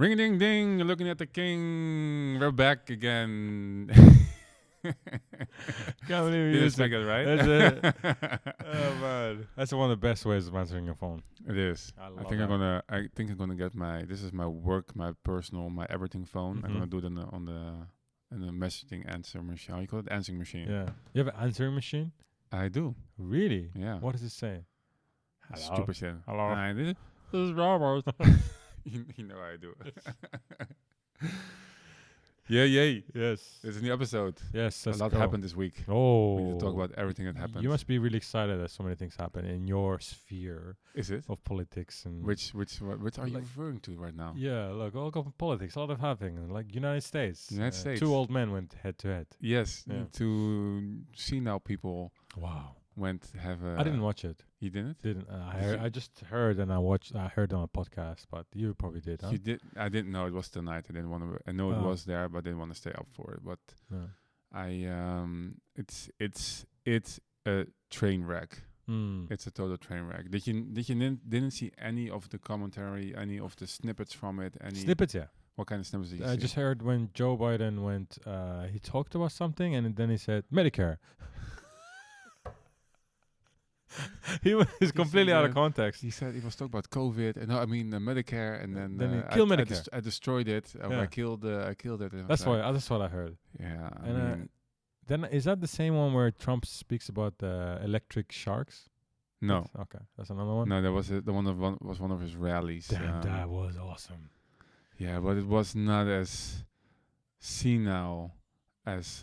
Ring a ding ding, you're looking at the king. We're back again. Can't believe Didn't you expect it, right? Oh man, that's one of the best ways of answering your phone. It is. I I love think that. I think I'm gonna get my. This is my work, my personal, my everything phone. I'm Mhm. gonna do it on the messaging answer machine. How you call it? Answering machine. Yeah, you have an answering machine? I do. Really? Yeah. What does it say? Hello. Stupid shit. Hello. Hi, this is Robert. you know I do. Yeah, yay. Yes. It's a new episode. Yes. A Let's lot go. happened this week. Oh. We need to talk about everything that happened. You must be really excited that so many things happen in your sphere Is it? of politics and Which are you Like- referring to right now? yeah, look, all of politics, a lot of happening. Like United States. United States. Two old men went head to head. Yes. Yeah. To see now people Wow. went have a. I didn't watch it. You didn't? Didn't Did you- I just heard and I watched. I heard on a podcast, but you probably did. Huh? You did. I didn't know it was tonight. I didn't want to. I know it Oh. was there, but I didn't want to stay up for it. But No. it's a train wreck. Mm. It's a total train wreck. Did you didn't see any of the commentary, any of the snippets from it? Any Snippets, yeah. What kind of snippets did you I see? just heard when Joe Biden went. He talked about something, and then he said Medicare. He was completely out of context. He said he was talking about COVID, and no, I mean Medicare, and then he killed Medicare. I destroyed it. Yeah. I killed it. And I was That's like, why. That's what I heard. Yeah, I And mean, then is that the same one where Trump speaks about the electric sharks? no, Okay, that's another one. no, that was the was one of his rallies. Damn, that was awesome. Yeah, but it was not as senile as.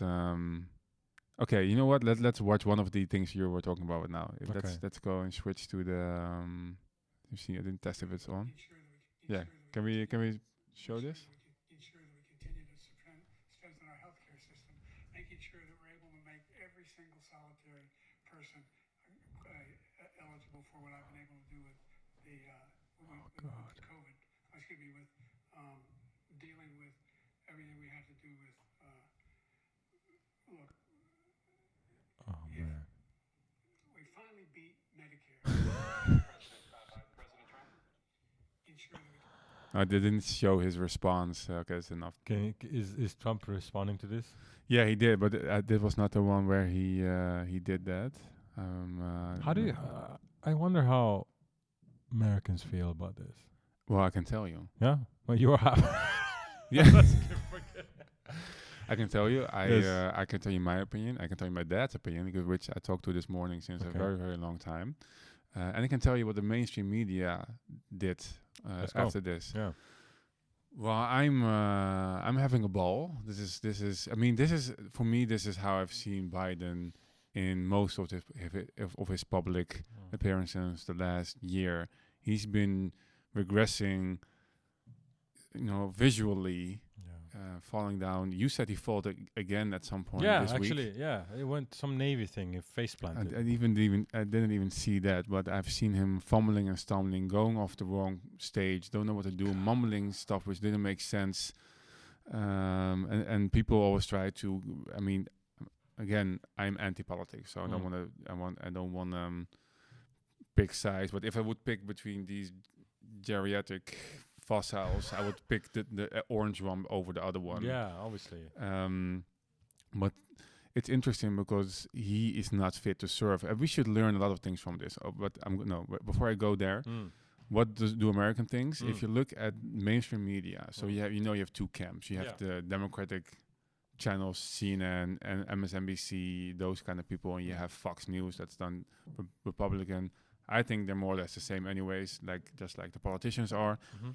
Okay, you know what? Let's watch one of the things you were talking about now. Okay. Let's go and switch to the. You see, I didn't test if it's on. Yeah, can we show this? Ensure that we continue to strengthen our healthcare system, making sure that we're able to make every single solitary person eligible for what I've been able to do with the with COVID. Excuse me, with dealing with everything we have to do with. Look, Oh Yeah. man. we finally beat Medicare. President Trump. Ensure that we I didn't show his response. Okay, that's enough. Is Trump responding to this? Yeah, he did, but that was not the one where he did that. How do you? I wonder how Americans feel about this. Well, I can tell you. Yeah, well, you are happy. Yeah. I can tell you. Yes. I can tell you my opinion. I can tell you my dad's opinion, which I talked to this morning since a Okay. very, very long time. And I can tell you what the mainstream media did Let's go. after this. Yeah. Well, I'm having a ball. This is. I mean, this is for me. This is how I've seen Biden in most of his public appearances the last year. He's been regressing, visually, falling down. You said he fell again at some point Yeah, this actually, week. yeah. It went some Navy thing. He face planted. I didn't even see that, but I've seen him fumbling and stumbling, going off the wrong stage, don't know what to do, mumbling stuff which didn't make sense. And people always try to. I mean, again, I'm anti-politics, so I don't want to pick sides. But if I would pick between these geriatric fossils, I would pick the orange one over the other one. Yeah, obviously. But it's interesting because he is not fit to serve. We should learn a lot of things from this. But before I go there, what do American things? If you look at mainstream media, so you have two camps. You have the Democratic channels, CNN and MSNBC, those kind of people, and you have Fox News that's done Republican. I think they're more or less the same anyways, just like the politicians are. Mm-hmm.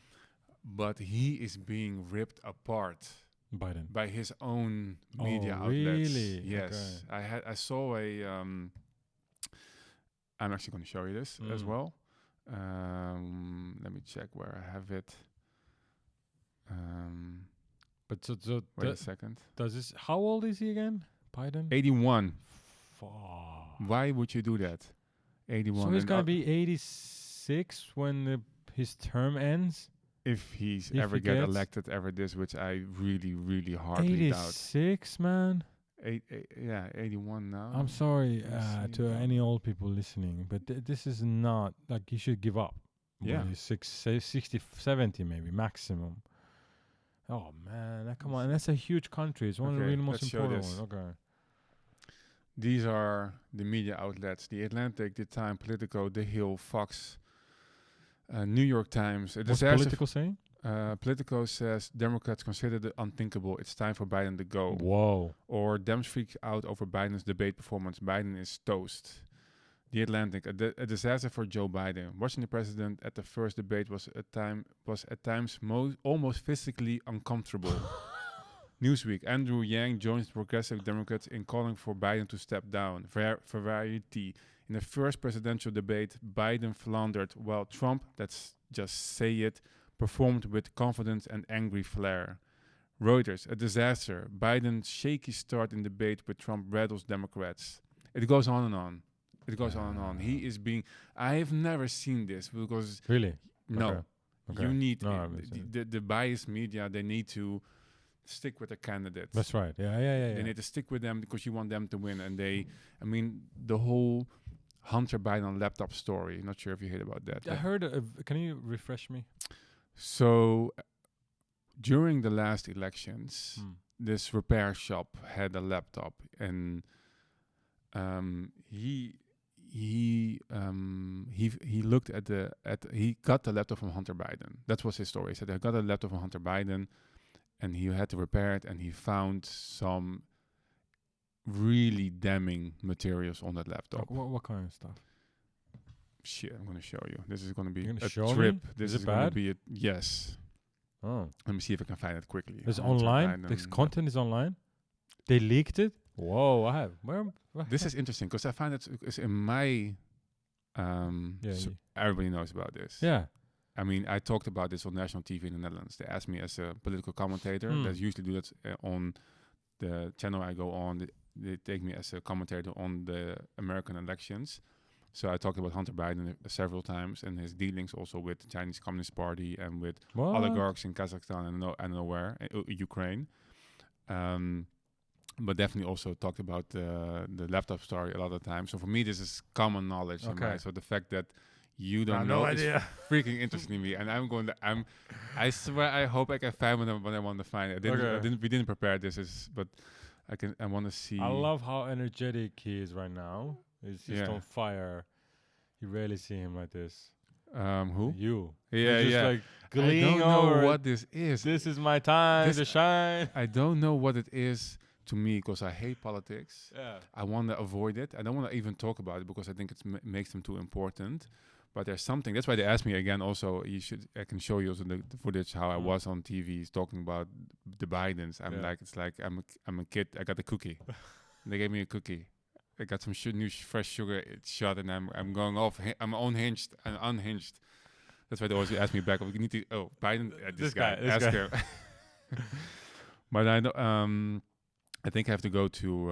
But he is being ripped apart Biden. by his own media outlets. Really? Yes. Okay. I saw I'm actually going to show you this as well. Let me check where I have it. But so Wait a second. does this? How old is he again? Biden. 81. Fuck. Why would you do that? 81. So he's And gonna be 86 when his term ends. if he's if ever he get gets- elected ever this, which I really, really hardly doubt. 86, man. 81 now. I'm sorry Let's see to now. any old people listening, but this is not like you should give up. Yeah. When he's 60, 70 maybe maximum. Oh man, come on, that's a huge country. It's one of the Okay, really most let's show important this. ones. Okay. These are the media outlets: The Atlantic, The Time, Politico, The Hill, Fox, New York Times. What's Political saying? Politico says Democrats consider the unthinkable. It's time for Biden to go. Whoa. Or Dems freak out over Biden's debate performance. Biden is toast. The Atlantic, a disaster for Joe Biden. Watching the president at the first debate was at times almost physically uncomfortable. Newsweek, Andrew Yang joins Progressive Democrats in calling for Biden to step down. Variety, in the first presidential debate, Biden floundered while Trump, let's just say it, performed with confidence and angry flair. Reuters, a disaster. Biden's shaky start in debate with Trump rattles Democrats. It goes on and on. It goes on and on. He is being... I've never seen this because... Really? No. Okay. You need... No, the biased media, they need to stick with the candidates. That's right. Yeah. They need to stick with them because you want them to win. And they... I mean, the whole Hunter Biden laptop story. Not sure if you heard about that. I heard... can you refresh me? So... During the last elections, this repair shop had a laptop, and he looked at he got the laptop from Hunter Biden. That was his story. He said, I got a laptop from Hunter Biden, and he had to repair it, and he found some really damning materials on that laptop. What kind of stuff? Shit, I'm going to show you. This is going to be You're gonna a show trip. me? This Is it going to bad? be yes. Oh. Let me see if I can find it quickly. It's Hunter online? Biden This content is online? They leaked it? Whoa, I have. Where? This is interesting because I find it's in my... everybody knows about this. Yeah. I mean, I talked about this on national TV in the Netherlands. They asked me as a political commentator. They usually do that on the channel I go on. They take me as a commentator on the American elections. So I talked about Hunter Biden several times and his dealings also with the Chinese Communist Party and with oligarchs in Kazakhstan and I don't know where, Ukraine. But definitely also talked about the laptop story a lot of times. So for me, this is common knowledge. Okay. So the fact that you don't no know idea. is freaking interesting to me. And I swear, I hope I can find when I want to find it. We didn't prepare this, but I want to see. I love how energetic he is right now. He's just on fire. You rarely see him like this. Who? You. Yeah, just yeah. Like I don't know what this is. This is my time to shine. I don't know what it is to me because I hate politics. Yeah. I want to avoid it. I don't want to even talk about it because I think it makes them too important. But there's something. That's why they asked me again. Also, I can show you also the footage how I was on TV talking about the Bidens. I'm a kid. I got a cookie. They gave me a cookie. I got some new fresh sugar shot, and I'm going off. I'm unhinged and unhinged. That's why they always ask me back. We need to. Oh, Biden. This guy. Ask him. But I don't. I think I have to go to.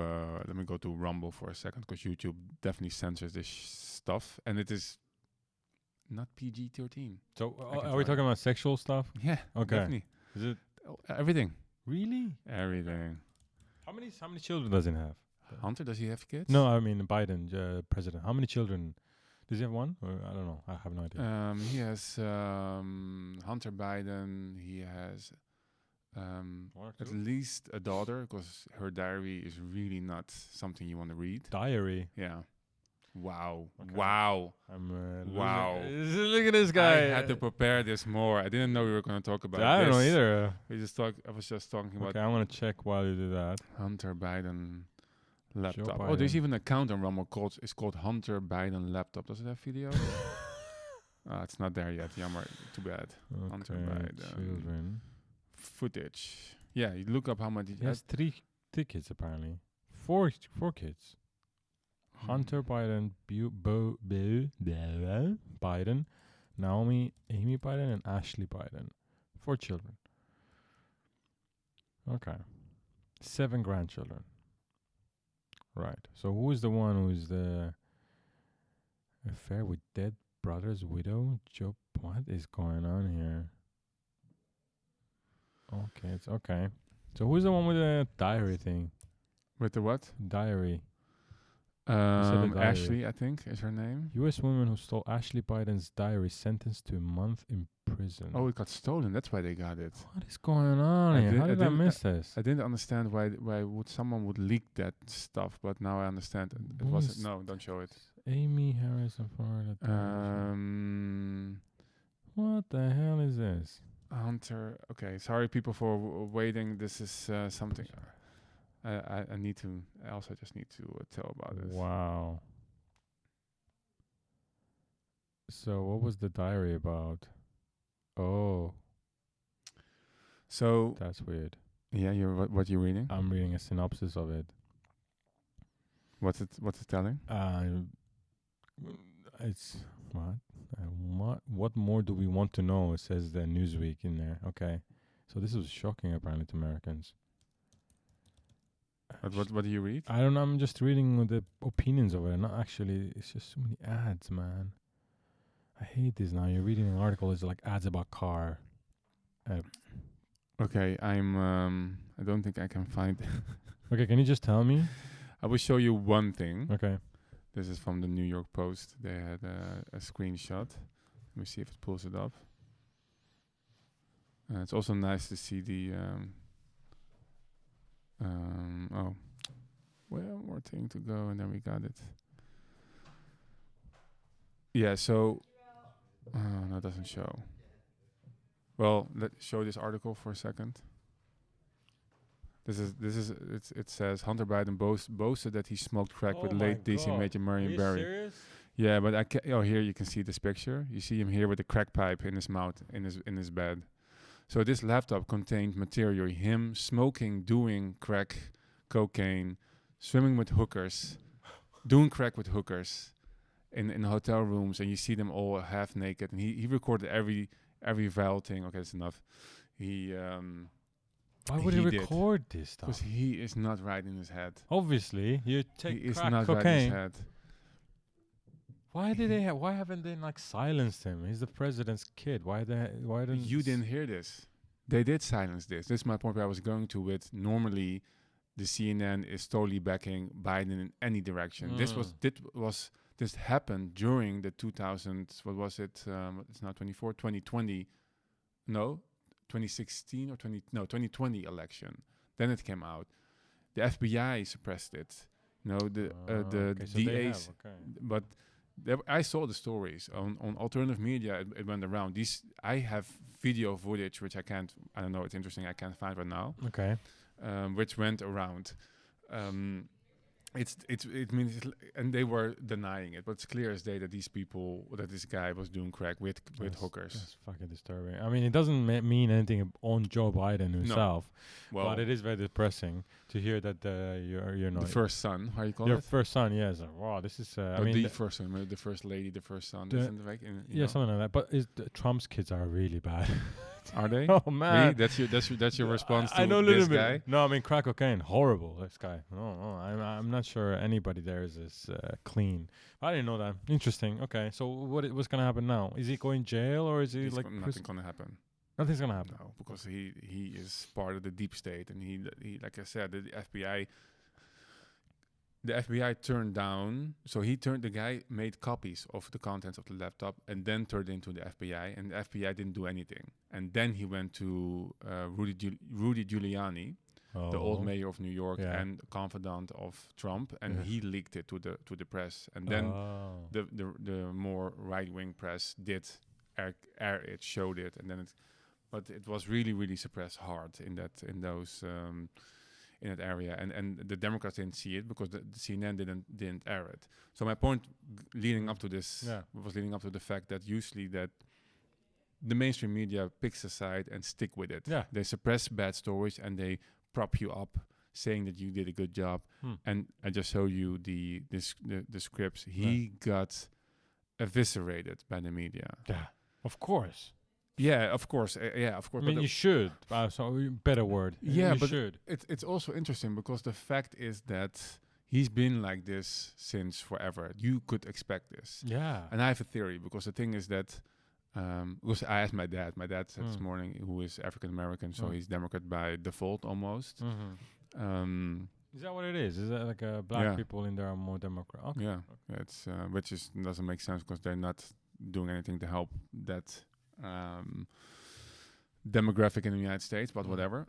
Let me go to Rumble for a second because YouTube definitely censors this stuff, and it is not PG-13. So are we talking about sexual stuff? Yeah. Okay. Definitely. Is it everything? Really? Everything. How many children does he have? Hunter, does he have kids? No, I mean Biden, president. How many children? Does he have one? Or I don't know. I have no idea. He has Hunter Biden. He has at least a daughter because her diary is really not something you want to read. Diary? Yeah. Wow. Okay. Wow. Wow. Look at this guy. I had to prepare this more. I didn't know we were going to talk about this. I don't know either. I was just talking about... Okay, I want to check while you do that. Hunter Biden laptop. Biden. Oh, there's even an account on Rumble it's called Hunter Biden laptop. Does it have video? It's not there yet. Yammer. Too bad. Okay, Hunter Biden. Children. Footage. Yeah, you look up how much he has three kids apparently. Four kids. Hunter Biden, Biden, Naomi, Amy Biden, and Ashley Biden. 4 children. Okay. 7 grandchildren. Right. So who is the one who's the affair with dead brother's widow? Joe, what is going on here? Okay, it's okay. So who's the one with the diary thing? With the what? Diary. said the diary. Ashley, I think, is her name. U.S. woman who stole Ashley Biden's diary sentenced to a month in prison. Oh, it got stolen. That's why they got it. What is going on here? How did I miss this? I didn't understand why would someone would leak that stuff, but now I understand. It wasn't. No, don't show it. Amy Harrison Florida. What the hell is this? Hunter. Okay, sorry people for waiting. This is something I need to. I also just need to tell about this. Wow. So what was the diary about? Oh. So that's weird. Yeah, what you're reading? I'm reading a synopsis of it. What's it telling? It's what more do we want to know? It says the Newsweek in there. Okay, so this was shocking apparently to Americans. What do you read? I don't know. I'm just reading the opinions of it. Not actually. It's just so many ads, man. I hate this now. You're reading an article. It's like ads about car. Okay, I don't think I can find. Okay, can you just tell me? I will show you one thing. Okay. This is from the New York Post. They had a screenshot. Let me see if it pulls it up. It's also nice to see the. Oh, one more thing to go, and then we got it. Yeah. So, no, it doesn't show. Well, let's show this article for a second. It says Hunter Biden boasted that he smoked crack with late DC Major Marion Barry. Serious? Yeah, but here you can see this picture. You see him here with a crack pipe in his mouth in his bed. So this laptop contained material, him smoking, doing crack, cocaine, swimming with hookers, doing crack with hookers in hotel rooms, and you see them all half naked. And he recorded every vile thing. Okay, that's enough. Why would he record this stuff? Because he is not right in his head. Obviously, you take he crack, is not cocaine. Right in his head. Why haven't they silenced him? He's the president's kid. Why didn't you didn't hear this? They did silence this. This is my point where I was going to with. Normally, the CNN is totally backing Biden in any direction. This happened during the 2000. What was it? It's now 2020. No, 2016 or 2020 election. Then it came out. The FBI suppressed it. The DAs. But I saw the stories on alternative media. It went around. I have video footage which I can't. I don't know. It's interesting. I can't find right now. Okay. Which went around. It means, and they were denying it, but it's clear as day that this guy was doing crack with hookers. That's fucking disturbing. I mean, it doesn't mean anything on Joe Biden himself, but it is very depressing to hear that you're not the first son. How you call your it? first son. Yes. Wow. This is. The first son, maybe the first lady, the first son. Something like that. But Trump's kids are really bad. Are they? Oh man, really? That's your response to I know this guy? Bit. No, I mean crack cocaine, horrible. This guy. No, I'm not sure anybody there is clean. I didn't know that. Interesting. Okay, so what's gonna happen now? Is he going jail or is he nothing's gonna happen? Nothing's gonna happen. No, because he is part of the deep state, and he like I said, the FBI. The FBI turned down, so the guy made copies of the contents of the laptop and then turned it into the FBI, and the FBI didn't do anything. And then he went to Rudy Giuliani, the old mayor of New York and confidant of Trump, and he leaked it to the press. And then the more right-wing press did air it, showed it, and then but it was really, really suppressed hard in that area, and the Democrats didn't see it because the CNN didn't air it. So my point leading up to this was leading up to the fact that usually that the mainstream media picks a side and stick with it. Yeah. They suppress bad stories and they prop you up, saying that you did a good job. And I just show you the scripts. He got eviscerated by the media. Yeah, of course. Yeah, of course. Of course. I mean, you should. So better word. Yeah, but should. It's also interesting because the fact is that he's been like this since forever. You could expect this. Yeah. And I have a theory because the thing is that because I asked my dad. My dad said this morning, who is African American, so he's Democrat by default almost. Is that what it is? Is that like black Yeah. people in there are more Democrat? Okay. Yeah, it's which is doesn't make sense because they're not doing anything to help that demographic in the United States. But whatever.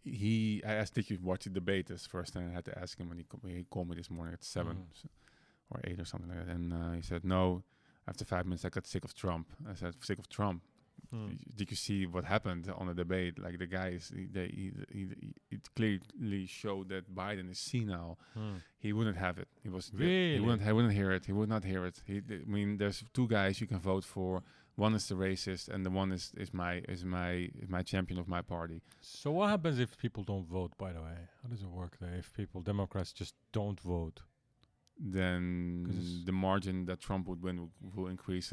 I asked, did you watch the debate this first? And I had to ask him when he called me this morning at 7 or 8 or something like that. And he said, no, after 5 minutes, I got sick of Trump. I said, sick of Trump? Did you see what happened on the debate? Like the guys, it clearly showed that Biden is senile. He wouldn't have it. He was Really? He wouldn't hear it. He would not hear it. I mean, there's two guys you can vote for. One is the racist, and the one is my champion of my party. So what happens if people don't vote? By the way, how does it work there? If Democrats just don't vote, then the margin that Trump would win will increase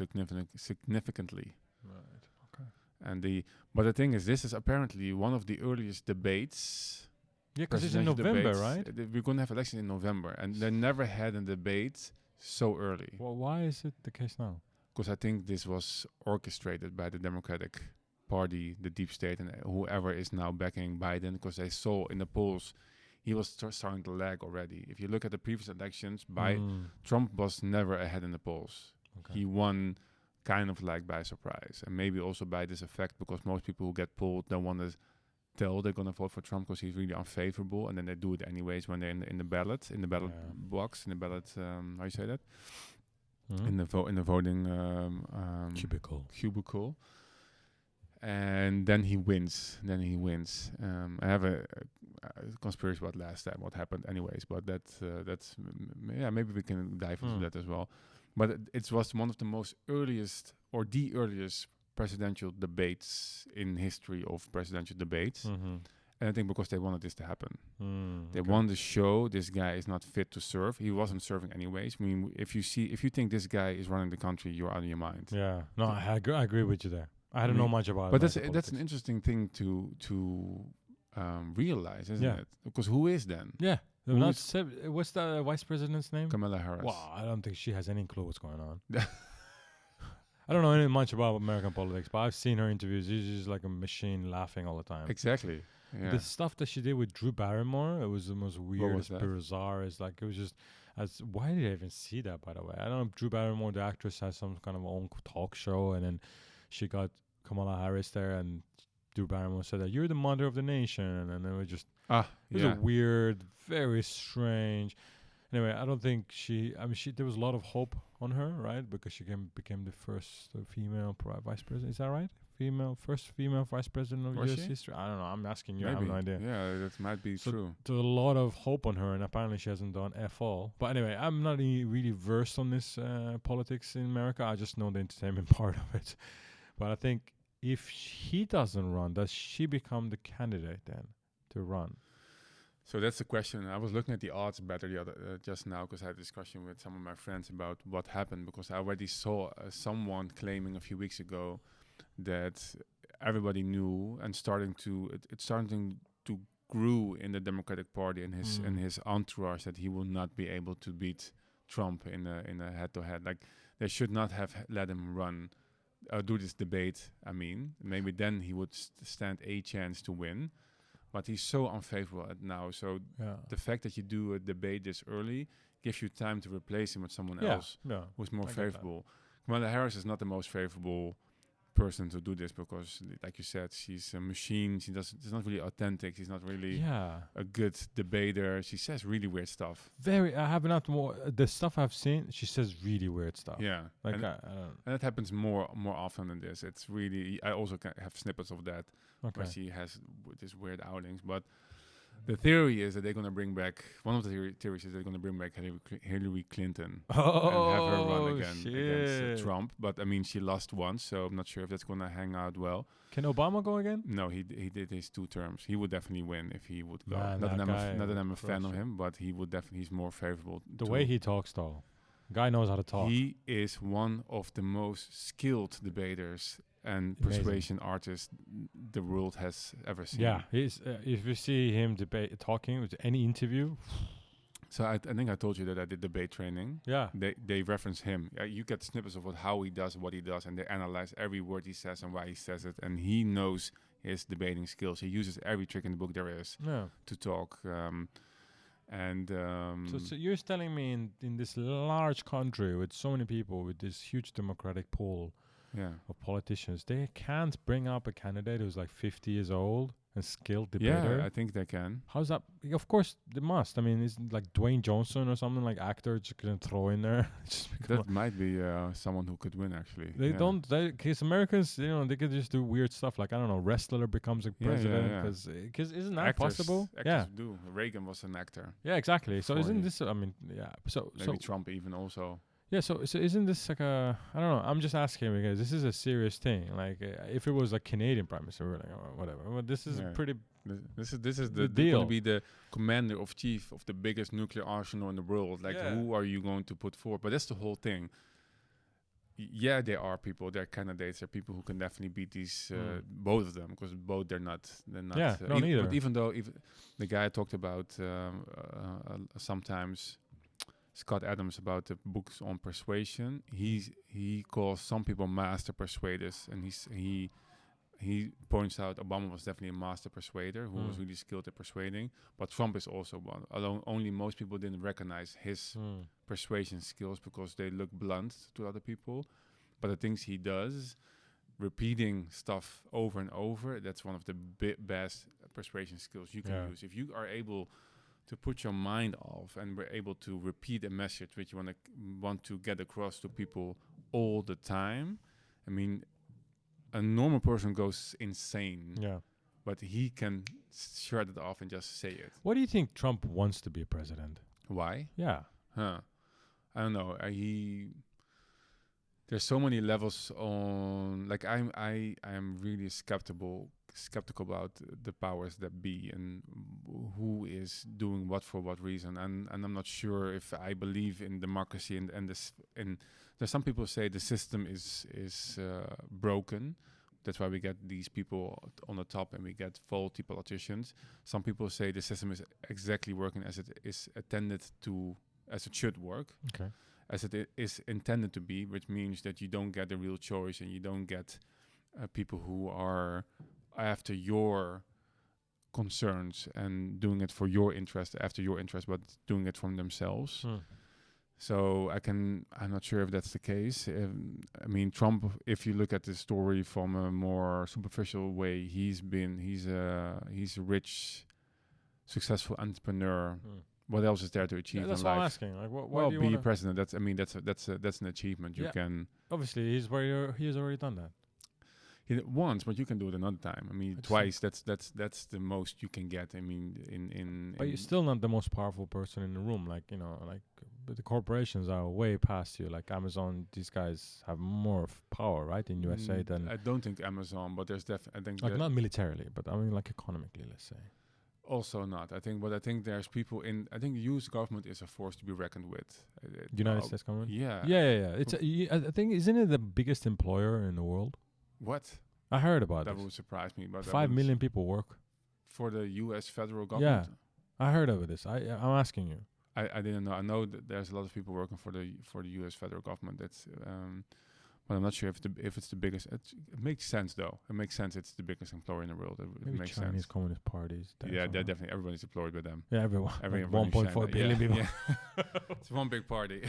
significantly. Right. Okay. But the thing is, this is apparently one of the earliest debates. Yeah, because it's in presidential November, debates. right? We're going to have elections in November, and they never had a debate so early. Well, why is it the case now? Because I think this was orchestrated by the Democratic Party, the deep state, and whoever is now backing Biden, because they saw in the polls he was starting to lag already. If you look at the previous elections, Trump was never ahead in the polls. Okay. He won kind of like by surprise, and maybe also by this effect, because most people who get polled don't want to tell they're going to vote for Trump because he's really unfavorable, and then they do it anyways when they're in the ballot box, in the ballot, how you say that? In the voting cubicle, and then he wins. I have a conspiracy about last time what happened, anyways. But that's maybe we can dive into that as well. But it was one of the most earliest, or the earliest, presidential debates in history of presidential debates. And I think because they wanted this to happen. They wanted to show this guy is not fit to serve. He wasn't serving anyways. I mean, if you think this guy is running the country, you're out of your mind. Yeah. No, I agree with you there. I don't know much about it. But that's an interesting thing to realize, isn't it? Because who is then? Yeah. What's the vice president's name? Kamala Harris. Wow, I don't think she has any clue what's going on. I don't know much about American politics, but I've seen her interviews. She's just like a machine laughing all the time. Exactly. Yeah. The stuff that she did with Drew Barrymore, it was the most weirdest, bizarrest. Like, it was just, why did I even see that, by the way? I don't know if Drew Barrymore, the actress, has some kind of own talk show, and then she got Kamala Harris there, and Drew Barrymore said that you're the mother of the nation, and it was just, it was a weird, very strange. Anyway, I don't think there was a lot of hope on her, right? Because she became the first female vice president. Is that right? First female vice president of U.S. history. I don't know. I'm asking you. Maybe. I have no idea. Yeah, that might be true. There's a lot of hope on her, and apparently she hasn't done all. But anyway, I'm not really versed on this politics in America. I just know the entertainment part of it. But I think if he doesn't run, does she become the candidate then to run? So that's the question. I was looking at the odds better just now, because I had a discussion with some of my friends about what happened, because I already saw someone claiming a few weeks ago that everybody knew, and it's starting to grew in the Democratic Party and his entourage, that he will not be able to beat Trump in a head-to-head. Like, they should not have let him run, do this debate. I mean, maybe then he would stand a chance to win. But he's so unfavorable now. So the fact that you do a debate this early gives you time to replace him with someone else who's more favorable. Kamala Harris is not the most favorable person to do this, because, like you said, she's a machine. She's not really authentic. She's not really a good debater. She says really weird stuff. I have not more the stuff I've seen. She says really weird stuff. Yeah, like and it happens more often than this. It's really, I also have snippets of that where she has these weird outings. But the theory is that they're going to bring back, one of the theories is they're going to bring back Hillary Clinton and have her run against Trump. But I mean, she lost once, so I'm not sure if that's going to hang out well. Can Obama go again? No, he did his 2 terms. He would definitely win if he would go. Man, not that I'm a fan of him, but he would definitely, he's more favorable. The way he talks, though. Guy knows how to talk. He is one of the most skilled debaters and persuasion artist the world has ever seen. Yeah, he's if you see him talking with any interview. So I think I told you that I did debate training. Yeah, they reference him. You get snippets of how he does what he does, and they analyze every word he says and why he says it. And he knows his debating skills. He uses every trick in the book there is Yeah. to talk. So you're telling me in this large country with so many people, with this huge democratic pool yeah. of politicians, they can't bring up a candidate who's like 50 years old and skilled Yeah, debater? I think they can. How's that? Of course they must. I mean, isn't like Dwayne Johnson or something like actor just gonna throw in there? Just become That might be someone who could win, actually. they don't. Because Americans, they could just do weird stuff. Like I don't know, wrestler becomes a president. Because isn't that possible? Actors do. Reagan was an actor. Yeah, exactly. So isn't Sorry. this? I mean, yeah. So Maybe Trump even also. yeah. So isn't this like a? I don't know. I'm just asking because this is a serious thing. Like if it was a Canadian prime minister, we're like whatever. But this is Yeah. pretty. This is The the deal. going to be the commander of chief of the biggest nuclear arsenal in the world. Like, Yeah. who are you going to put forward? But that's the whole thing. Yeah, there are people, there are candidates, there are people who can definitely beat these both of them, because both they're not. Yeah, no, neither. But even though the guy I talked about sometimes, Scott Adams, about the books on persuasion, he calls some people master persuaders, and he points out Obama was definitely a master persuader who was really skilled at persuading, but Trump is also one. Although only most people didn't recognize his persuasion skills because they look blunt to other people. But the things he does, repeating stuff over and over, that's one of the best persuasion skills you can use. If you are able to put your mind off and we're able to repeat a message which you want to get across to people all the time, I mean, a normal person goes insane. Yeah. But he can shut it off and just say it. What do you think Trump wants to be a president? Why? Yeah. I don't know. There's so many levels on. Like I am really skeptical about the powers that be and who is doing what for what reason. And I'm not sure if I believe in democracy and this. And there's some people say the system is broken. That's why we get these people on the top and we get faulty politicians. Some people say the system is exactly working as it is as it should work. Okay. As it is intended to be, which means that you don't get a real choice and you don't get people who are after your concerns and doing it for your interest, after your interest, but doing it from themselves. So I'm not sure if that's the case. I mean, Trump, if you look at the story from a more superficial way, he's a rich, successful entrepreneur. What else is there to achieve in life? That's what I'm asking. Like, why do you be wanna president. That's an achievement. You can. Obviously, he has already done that. Once, but you can do it another time. I mean, twice. That's the most you can get. I mean, But you're still not the most powerful person in the room. Like but the corporations are way past you. Like Amazon, these guys have more power, right, in USA than. I don't think Amazon, but there's definitely. I think like not militarily, but I mean like economically, let's say. Also not. I think there's people in. I think the U.S. government is a force to be reckoned with. United States government. Yeah. Yeah. It's. I think isn't it the biggest employer in the world? What? I heard about that this. would surprise me. But 5 million people work for the U.S. federal government. Yeah, I heard of this. I'm asking you. I didn't know. I know that there's a lot of people working for the U.S. federal government. That's. But I'm not sure if it's the biggest. It makes sense though. It makes sense. It's the biggest employer in the world. Maybe it makes Chinese sense. Communist parties. Yeah, they're definitely everybody's employed with them. Yeah, everyone. Everyone. Like 1.4 billion people. Yeah. It's one big party.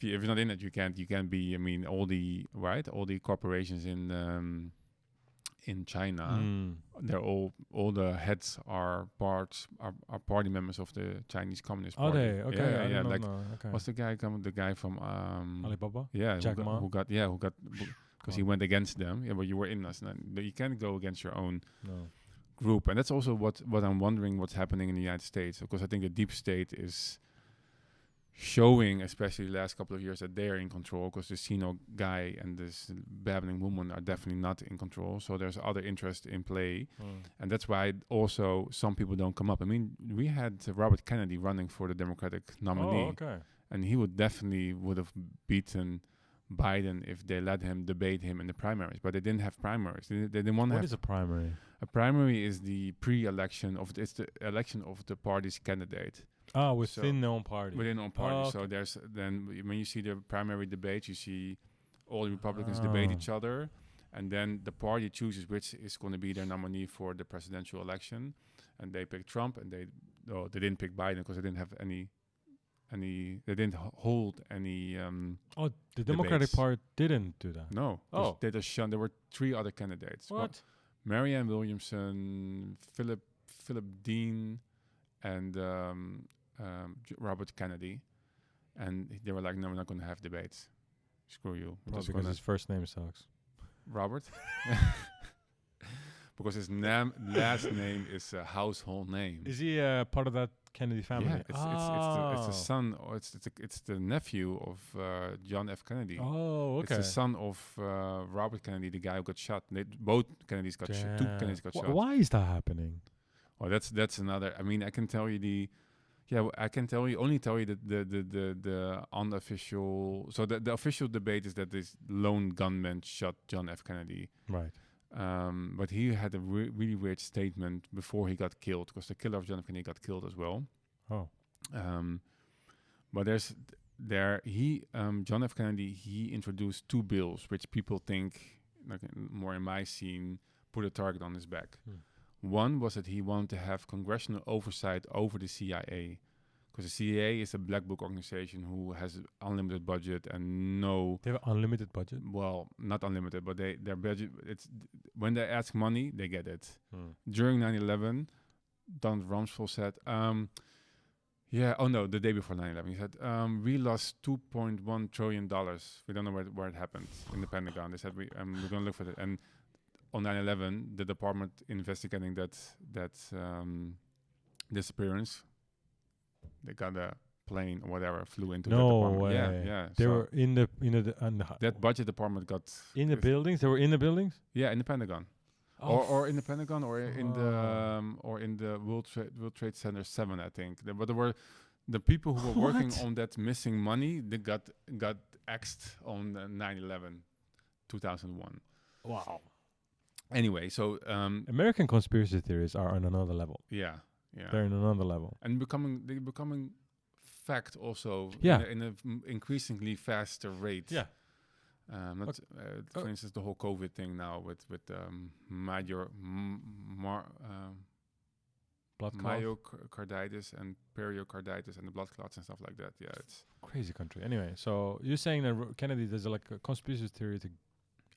If you're not in it, you can't be. I mean, all the corporations in China, they're all the heads are party members of the Chinese Communist Party. Are they? Okay. Yeah. Like, okay. what's the guy the guy from Alibaba? Yeah, Jack Ma? who got because he went against them. Yeah, but you were in us, but you can't go against your own group, and that's also what I'm wondering what's happening in the United States, because I think the deep state is showing, especially the last couple of years, that they're in control, because the Sino guy and this babbling woman are definitely not in control. So there's other interest in play. And that's why also some people don't come up. I mean, we had Robert Kennedy running for the Democratic nominee. Oh, okay. And he would have beaten Biden if they let him debate him in the primaries. But they didn't have primaries. They didn't want to have... What is a primary? A primary is the pre-election it's the election of the party's candidate. Within their own party. Within their own party. Oh, okay. So when you see the primary debates, you see all the Republicans debate each other, And then the party chooses which is going to be their nominee for the presidential election, and they pick Trump, and they didn't pick Biden because they didn't have any they didn't hold any The Democratic debates. Party didn't do that. No. Oh. They just there were 3 other candidates. What? Marianne Williamson, Philip Dean, and Robert Kennedy. And they were like, no, we're not going to have debates. Screw you. We're Probably just because gonna- his first name sucks. Robert? Because his last name is a household name. Is he part of that Kennedy family? Yeah, it's the son, or it's the nephew of John F. Kennedy. Oh, okay. It's the son of Robert Kennedy, the guy who got shot. Both Kennedys got shot. 2 Kennedys got shot. Why is that happening? Oh, that's another. I mean, I can tell you I can tell you the unofficial. So the official debate is that this lone gunman shot John F. Kennedy. Right. But he had a really weird statement before he got killed, because the killer of John F. Kennedy got killed as well. Oh. But John F. Kennedy, he introduced 2 bills which people think, like more in my scene, put a target on his back. One was that he wanted to have congressional oversight over the CIA, because the CIA is a black book organization who has unlimited budget and no. They have unlimited budget? Well, not unlimited, but their budget. When they ask money, they get it. During 9/11, Donald Rumsfeld said, the day before 9/11, he said, we lost $2.1 trillion. We don't know where it happened in the Pentagon. They said, we're going to look for it. And on 9/11, the department investigating that disappearance, they got a plane or whatever, flew into that department. Way. Yeah. They So were in the that budget department got in the buildings. They were in the buildings. in the Pentagon, or in the Pentagon, or in the World Trade Center 7, I think. But there were the people who were working on that missing money. They got axed on 9/11, 2001. Wow. Anyway, so American conspiracy theories are on another level. yeah. They're in another level. And they're becoming fact also in a increasingly faster rate. Yeah. For instance, the whole COVID thing now with Blood clots. myocarditis and pericarditis and the blood clots and stuff like that. Yeah, it's Crazy country. Anyway, so you're saying that Kennedy, there's like a conspiracy theory to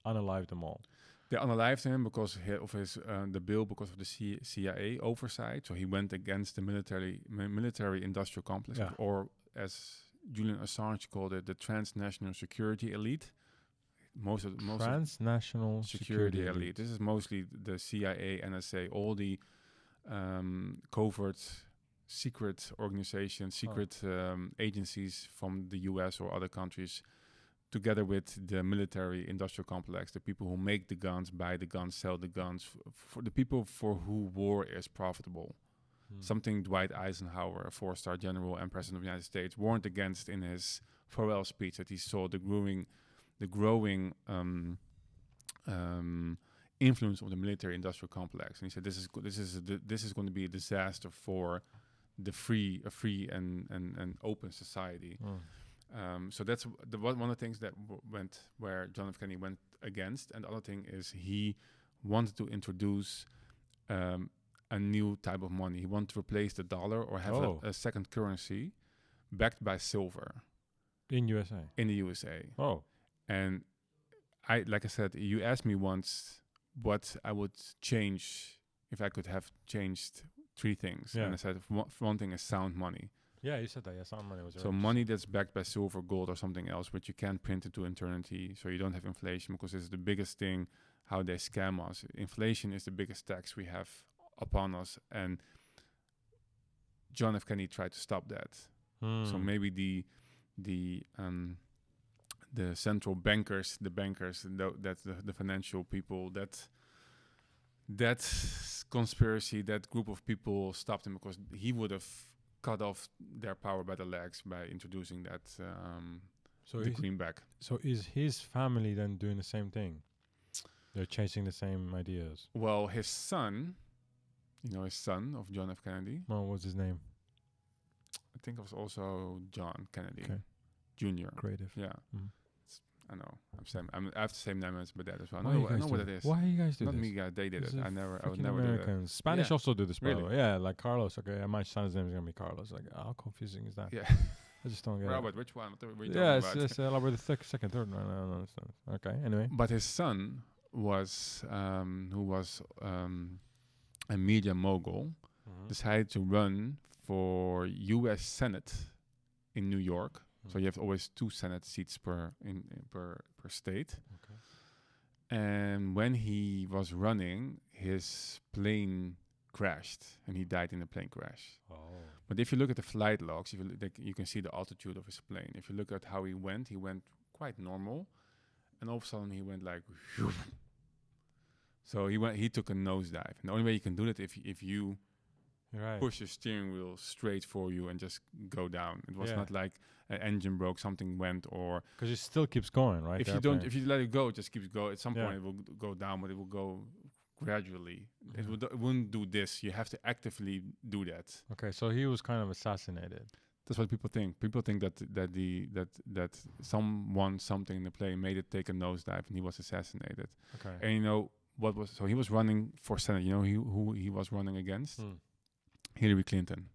unalive them all. they unalived him because of his the bill, because of the CIA oversight. So he went against the military industrial complex, or as Julian Assange called it, the transnational security elite. Most Transnational security elite. This is mostly the CIA, NSA, all the covert, secret organizations, secret agencies from the US or other countries, together with the military industrial complex, the people who make the guns, buy the guns, sell the guns, for the people for who war is profitable. Something Dwight Eisenhower, a 4-star general and president of the United States, warned against in his farewell speech, that he saw the growing influence of the military industrial complex, and he said this is going to be a disaster for the free and open society. So that's one of the things that where John F. Kennedy went against. And the other thing is he wanted to introduce a new type of money. He wanted to replace the dollar or have a second currency backed by silver in USA. In the USA. Oh, and like I said, you asked me once what I would change if I could have changed 3 things, and I said one thing is sound money. Yeah, you said that. Yeah, sound money was. So money that's backed by silver, gold, or something else, which you can't print into eternity, so you don't have inflation, because this is the biggest thing, how they scam us. Inflation is the biggest tax we have upon us, and John F. Kennedy tried to stop that. So maybe the central bankers, that's the financial people, that conspiracy, that group of people stopped him, because he would have cut off their power by the legs by introducing that the greenback. So is his family then doing the same thing? They're chasing the same ideas. Well, his son, his son of John F. Kennedy. Well, what's his name? I think it was also John Kennedy Okay. Jr. Creative. Yeah. I know. I have the same name as my dad as well. Why I you know, I guys know do what it that? is. Why you guys do Not this? me, guys. They did These it. are I would freaking never do that. Americans. Spanish Yeah. also do this, by the Really? way. Yeah, like Carlos. Okay, my son's name is gonna be Carlos. Like, how confusing is that? Yeah. I just don't get Robert, which one? What are you Yeah, talking it's about? Robert the second, third. No, I don't understand. Okay, anyway. But his son was, who was a media mogul, decided to run for U.S. Senate in New York. So you have always 2 Senate seats per state. Okay. And when he was running, his plane crashed, and he died in the plane crash. Oh. But if you look at the flight logs, if you you can see the altitude of his plane. If you look at how he went quite normal, and all of a sudden he went like. So he took a nosedive. And the only way you can do that if you push your steering wheel straight for you and just go down. It was not like an engine broke, something went, or because it still keeps going, right? if you let it go, it just keeps going. At some point, it will go down, but it will go gradually. Mm-hmm. It wouldn't do this. You have to actively do that. Okay, so he was kind of assassinated. That's what people think. People think that something in the plane made it take a nosedive, and he was assassinated. Okay. And you know what was? So he was running for Senate. You know who he was running against? Hillary Clinton.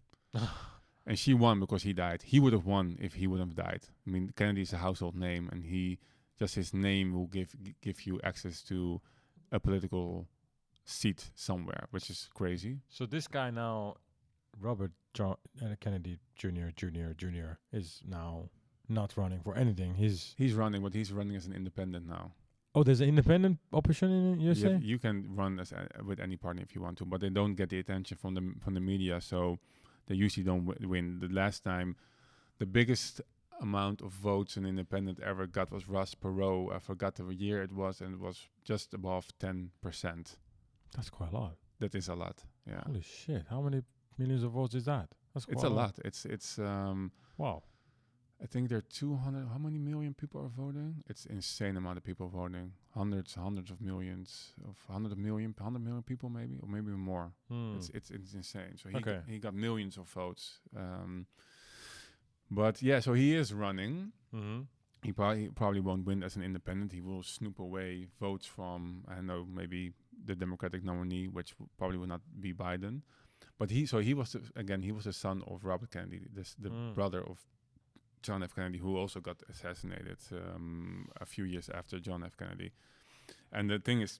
And she won because he died. He would have won if he wouldn't have died. I mean, Kennedy is a household name, and his name will give you access to a political seat somewhere, which is crazy. So this guy now, Robert John Kennedy Jr. is now not running for anything. He's running, but he's running as an independent now. Oh, there's an independent option in USA? You can run as with any party if you want to, but they don't get the attention from the media, so they usually don't win. The last time, the biggest amount of votes an independent ever got was Ross Perot. I forgot the year it was, and it was just above 10%. That's quite a lot. That is a lot. Yeah. Holy shit! How many millions of votes is that? That's quite it's a lot. It's wow. I think there are 200. How many million people are voting? It's insane amount of people voting. Hundreds of millions, 100 million people maybe, or maybe more. It's insane. So he got millions of votes. But yeah, so he is running. Mm-hmm. He probably won't win as an independent. He will snoop away votes from, I don't know, maybe the Democratic nominee, which probably will not be Biden. But he was the son of Robert Kennedy, the brother of John F. Kennedy, who also got assassinated a few years after John F. Kennedy. And the thing is,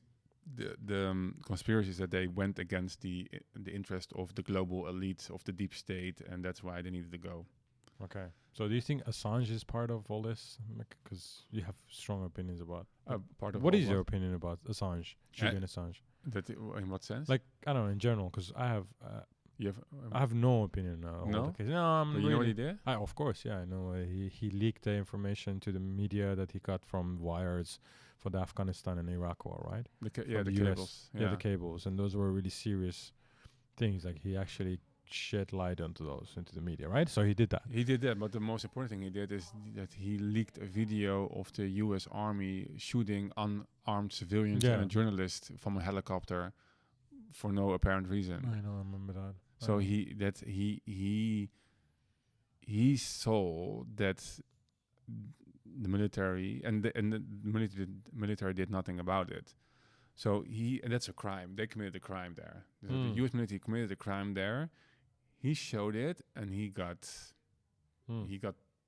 the conspiracy is that they went against the interest of the global elite of the deep state, and that's why they needed to go. Okay. So do you think Assange is part of all this? Because you have strong opinions about part of what is your opinion about Assange, Julian Assange? That in what sense? Like, I don't know, in general, because I have... I have no opinion on the case. No, I'm you know what he did? Of course, yeah, I know. He leaked the information to the media that he got from wires for the Afghanistan and Iraq war, right? The cables. Yeah, the cables. And those were really serious things. Like, he actually shed light into the media, right? So he did that. He did that, but the most important thing he did is that he leaked a video of the U.S. Army shooting unarmed civilians and a journalist from a helicopter for no apparent reason. I know, I remember that. So he saw that the military and the military did nothing about it. So and that's a crime. They committed a crime there. The U.S. military committed a crime there. He showed it, and he got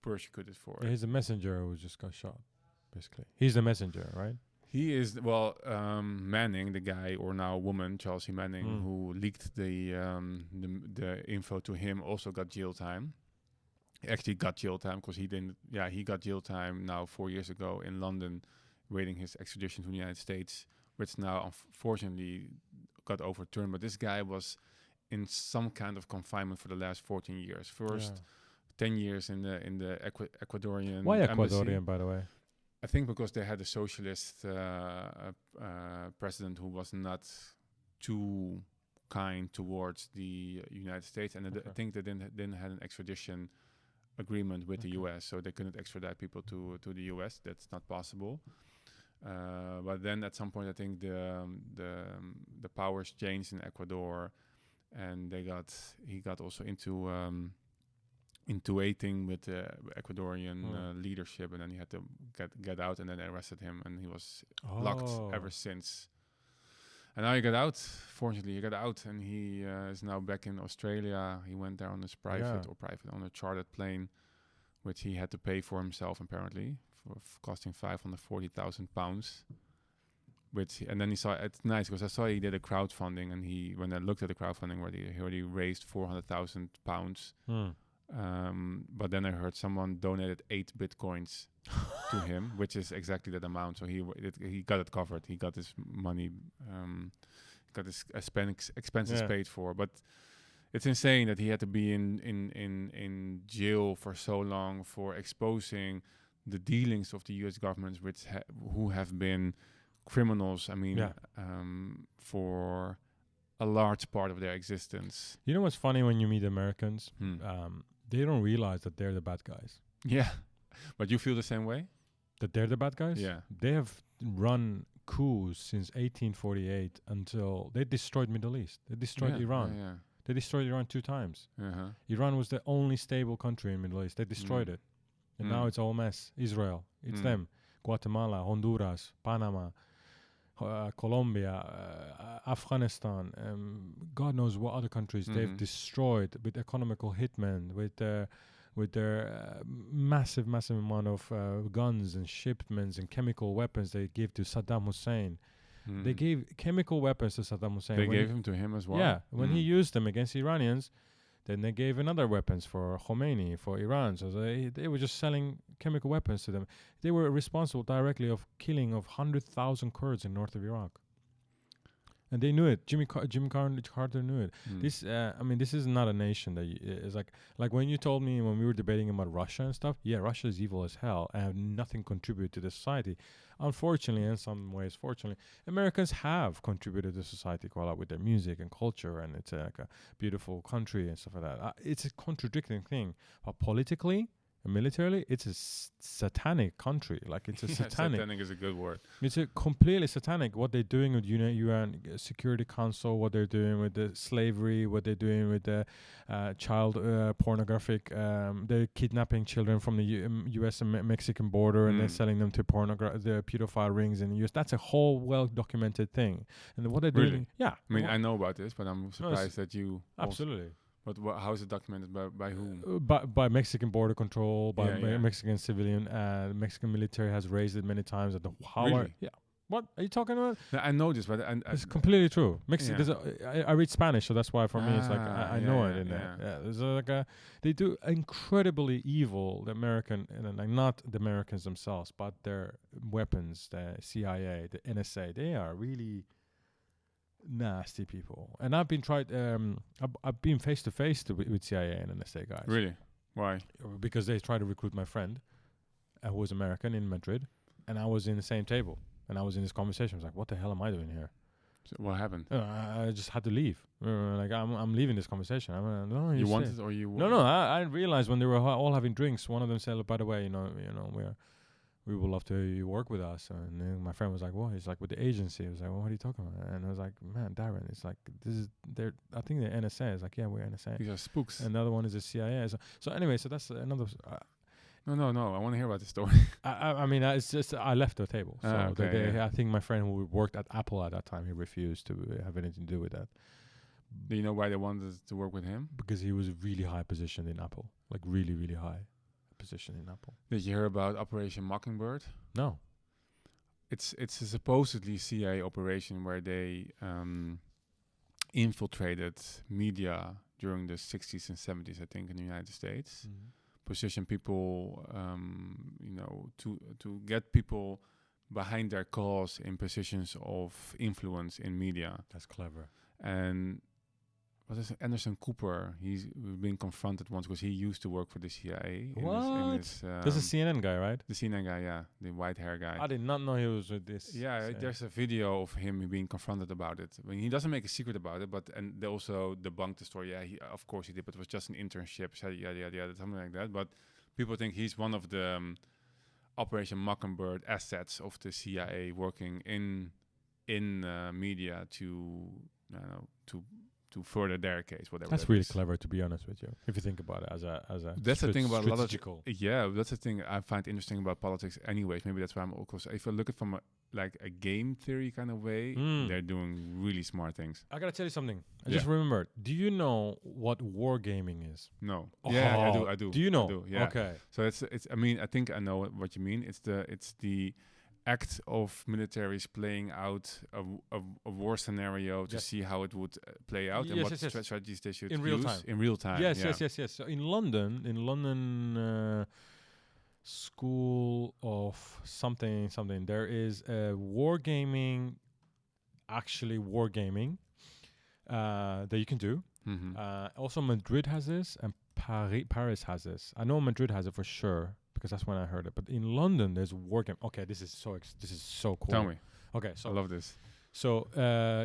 persecuted for it. He's a messenger who just got shot, basically. He's the messenger, right? He is, Manning, the guy, or now woman, Chelsea Manning, who leaked the info to him, also got jail time. He actually got jail time because he got jail time now 4 years ago in London, waiting his extradition to the United States, which now unfortunately got overturned. But this guy was in some kind of confinement for the last 14 years. First 10 years in the Ecuadorian Why embassy. Ecuadorian, by the way? I think because they had a socialist president who was not too kind towards the United States, and I think they didn't have an extradition agreement with the U.S., so they couldn't extradite people to the U.S. That's not possible. But then at some point, I think the powers changed in Ecuador, and he got also into intuiting with the Ecuadorian Hmm. leadership, and then he had to get out, and then they arrested him, and he was locked ever since. And now he got out. Fortunately, he got out, and he is now back in Australia. He went there on his on a chartered plane, which he had to pay for himself apparently, for costing £540,000. And then he saw it's nice because I saw he did a crowdfunding, and when I looked at the crowdfunding, he already raised £400,000. But then I heard someone donated 8 bitcoins to him, which is exactly that amount. So he got it covered. He got his money, got his expenses paid for. But it's insane that he had to be in jail for so long for exposing the dealings of the U.S. governments, who have been criminals. I mean, for a large part of their existence. You know what's funny when you meet Americans? They don't realize that they're the bad guys. Yeah. But you feel the same way? That they're the bad guys? Yeah. They have run coups since 1848 until they destroyed Middle East. They destroyed Iran. Yeah. They destroyed Iran 2 times. Uh-huh. Iran was the only stable country in Middle East. They destroyed it. And now it's all mess. Israel. It's them. Guatemala, Honduras, Panama, Colombia, Afghanistan, God knows what other countries they've destroyed with economical hitmen, with their massive amount of guns and shipments and chemical weapons they gave to Saddam Hussein. They gave chemical weapons to Saddam Hussein. They gave them to him as well? Yeah, when he used them against Iranians, then they gave another weapons for Khomeini, for Iran. So they were just selling chemical weapons to them. They were responsible directly of killing of 100,000 Kurds in north of Iraq. And they knew it. Jimmy Carter knew it. This is not a nation that is like when you told me when we were debating about Russia and stuff. Yeah, Russia is evil as hell and have nothing contribute to the society. Unfortunately, in some ways, fortunately, Americans have contributed to society quite a lot with their music and culture, and it's like a beautiful country and stuff like that. It's a contradicting thing, but politically and militarily, it's a satanic country. Like it's a satanic is a good word. It's a completely satanic. What they're doing with UN Security Council, what they're doing with the slavery, what they're doing with the child pornographic. They're kidnapping children from the U.S. and Mexican border, and they're selling them to the pedophile rings in the U.S. That's a whole well-documented thing. And what they're doing, I mean, I know about this, but I'm surprised that you absolutely. But how is it documented by whom? By Mexican border control, by Mexican civilian. Mexican military has raised it many times. Really? What are you talking about? No, I know this, but it's completely true. I read Spanish, so that's why for me it's like I know it. There's they do incredibly evil. The American and like not the Americans themselves, but their weapons, the CIA, the NSA. They are really nasty people, and I've been I've been face to face with CIA and NSA guys. Really? Why? Because they tried to recruit my friend, who was American in Madrid, and I was in the same table, and I was in this conversation. I was like, "What the hell am I doing here?" So what happened? I just had to leave. Like I'm leaving this conversation. No, you wanted or you? No. I realized when they were all having drinks, one of them said, "By the way, we would love to work with us." And then my friend was like, "What?" He's like, "With the agency." I was like, "Well, what are you talking about?" And I was like, "Man, Darren, it's like I think the NSA is like, yeah, we're NSA. These are spooks." And the other one is the CIA. So anyway, so that's another. No. I want to hear about the story. I mean, it's just I left the table. So I think my friend who worked at Apple at that time, he refused to have anything to do with that. Do you know why they wanted to work with him? Because he was really high positioned in Apple, like really, really high position in Apple. Did you hear about Operation Mockingbird? No. It's a supposedly CIA operation where they infiltrated media during the 60s and 70s, I think, in the United States. Position people, to get people behind their cause in positions of influence in media. That's clever. And what is it? Anderson Cooper? He's been confronted once because he used to work for the CIA. What? That's a CNN guy, right? The CNN guy, yeah, the white hair guy. I did not know he was with this. Yeah, there's a video of him being confronted about it. I mean, he doesn't make a secret about it, and they also debunked the story. Yeah, of course he did, but it was just an internship, something like that. But people think he's one of the Operation Mockingbird assets of the CIA working in media to further their case, whatever. That's that really is. clever, to be honest with you. If you think about it as a That's the thing about a lot of strategical. that's the thing I find interesting about politics. Anyways, maybe that's why I'm also. If I look at it from a game theory kind of way, they're doing really smart things. I gotta tell you something. I just remembered. Do you know what wargaming is? No. Oh, Yeah, I do. Do you know? I do, yeah. Okay. So it's. I mean, I think I know what you mean. It's the act of militaries playing out a war scenario to Yes. see how it would play out and Yes, what yes, yes. strategies they should In real use time. in real time. Yes, yeah. yes. So in London, School of something, there is a wargaming, actually wargaming, that you can do. Mm-hmm. Also, Madrid has this, and Paris has this. I know Madrid has it for sure because that's when I heard it. But in London, there's wargame. Okay, this is so cool. Tell me. Okay, I so love this. so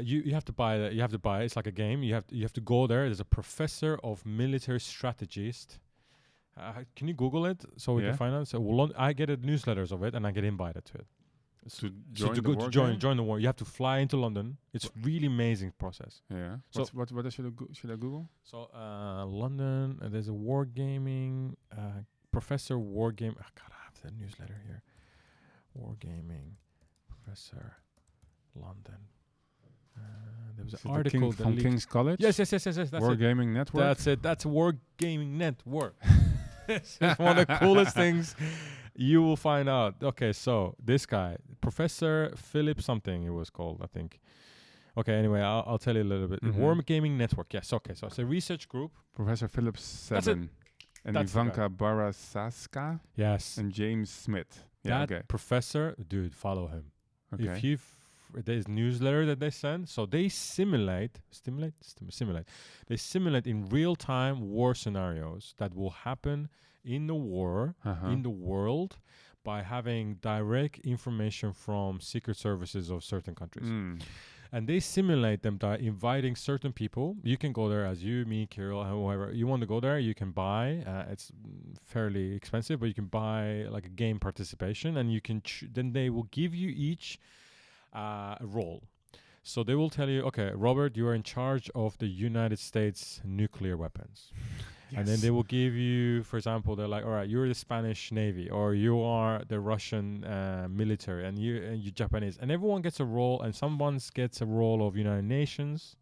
you have to buy that. You have to buy it. It's like a game. You have to go there. There's a professor of military strategist. Can you Google it so we Yeah. can find out? So I get newsletters of it, and I get invited to it. To So join to the go war to join game? join the war, you have to fly into London. It's really amazing process. Yeah. So- What should I Google? So London, there's a wargaming professor wargame. Oh God, I have the newsletter here. Wargaming professor London. There was Is an it the article from leaked. King's College. Yes. That's it. Wargaming Network. That's it. That's Wargaming Network. It's one of the coolest things you will find out. Okay, so this guy, Professor Philip something it was called, I think. Okay, anyway, I'll tell you a little bit. Mhm. Wargaming Network. Yes, okay. So it's a research group. Professor Philip Seven and That's the Ivanka Barasaska Yes. and James Smith. Yeah. That Okay. professor, dude, follow him. Okay. If you there's newsletter that they send, so they simulate. They simulate in real time war scenarios that will happen in the war Uh-huh. in the world by having direct information from secret services of certain countries. Mm. And they simulate them by inviting certain people. You can go there as you, me, Kirill, whoever. You want to go there, you can buy. It's fairly expensive, but you can buy like a game participation, and you can then they will give you each a role. So they will tell you, okay, Robert, you are in charge of the United States nuclear weapons. And then they will give you, for example, they're like, all right, you're the Spanish Navy, or you are the Russian military, and you're Japanese. And everyone gets a role, and someone gets a role of United Nations,